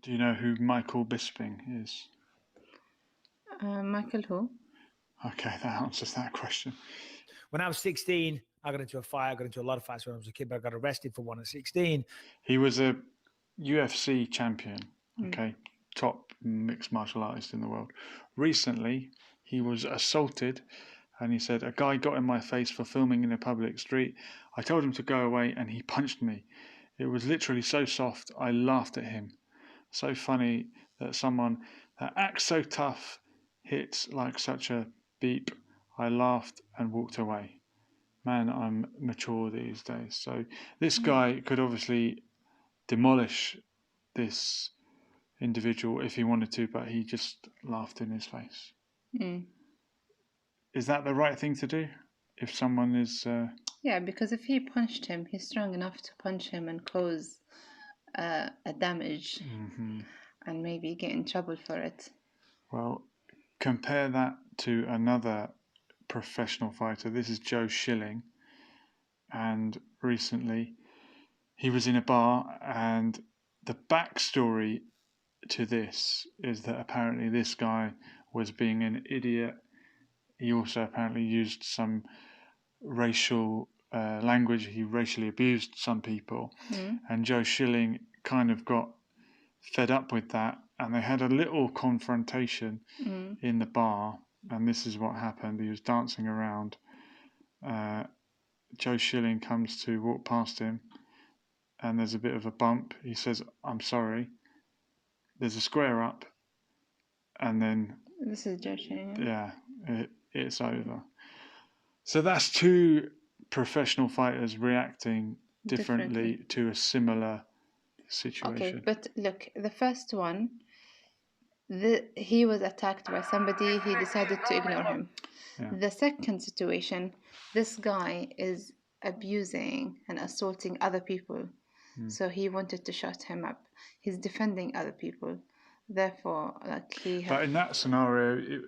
Do you know who Michael Bisping is? Michael who? Okay, that answers that question. When I was 16, I got into a fight. I got into a lot of fights when I was a kid, but I got arrested for one at 16. He was a UFC champion, okay, top mixed martial artist in the world. Recently, he was assaulted, and he said, a guy got in my face for filming in a public street. I told him to go away, and he punched me. It was literally so soft, I laughed at him. So funny that someone that acts so tough hits like such a beep. I laughed and walked away. Man, I'm mature these days. So this guy could obviously demolish this individual if he wanted to, but he just laughed in his face. Is that the right thing to do? If someone is... Yeah, because if he punched him, he's strong enough to punch him and cause a damage and maybe get in trouble for it. Well, compare that to another professional fighter. This is Joe Schilling. And recently he was in a bar, and the backstory to this is that apparently this guy was being an idiot. He also apparently used some racial language. He racially abused some people. And Joe Schilling kind of got fed up with that, and they had a little confrontation in the bar, and this is what happened. He was dancing around. Joe Schilling comes to walk past him, and there's a bit of a bump. He says, I'm sorry. There's a square up, and then... This is Joe Schilling. Yeah, it's over. So that's two professional fighters reacting differently to a similar situation. Okay, but look, the first one, he was attacked by somebody, he decided to ignore him. Yeah. The second situation, this guy is abusing and assaulting other people. So he wanted to shut him up. He's defending other people. Therefore, But in that scenario,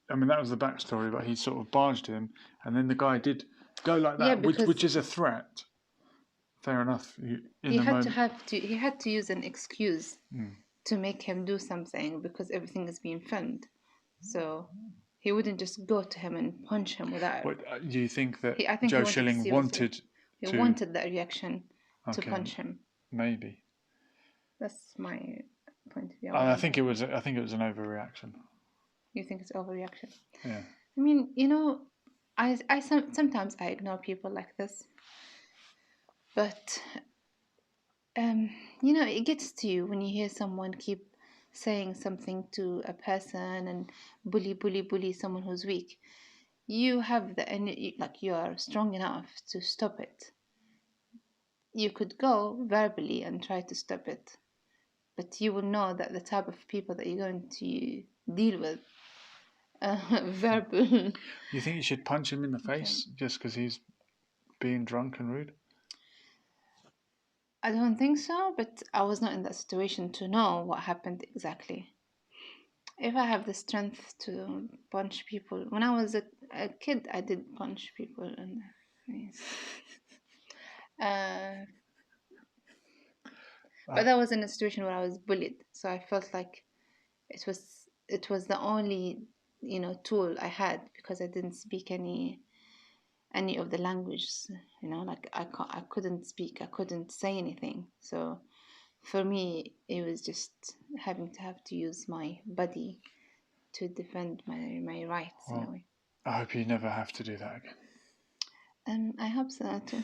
that was the backstory, but he sort of barged him, and then the guy did go like that, which is a threat. Fair enough. He had to use an excuse to make him do something because everything is being filmed. So he wouldn't just go to him and punch him without. Do you think that Joe Schilling wanted that reaction to punch him? Maybe. That's my point of view. I think it was an overreaction. You think it's overreaction? Yeah. I mean, sometimes I ignore people like this. But, it gets to you when you hear someone keep saying something to a person and bully someone who's weak. You have the energy, you are strong enough to stop it. You could go verbally and try to stop it, but you will know that the type of people that you're going to deal with, verbal. You think you should punch him in the face just because he's being drunk and rude? I don't think so, but I was not in that situation to know what happened exactly. If I have the strength to punch people, when I was a kid, I did punch people in the face. But that was in a situation where I was bullied, so I felt like it was the only tool I had because I didn't speak any of the languages. I couldn't speak, I couldn't say anything. So for me, it was just having to use my body to defend my rights in a way. I hope you never have to do that again. I hope so too.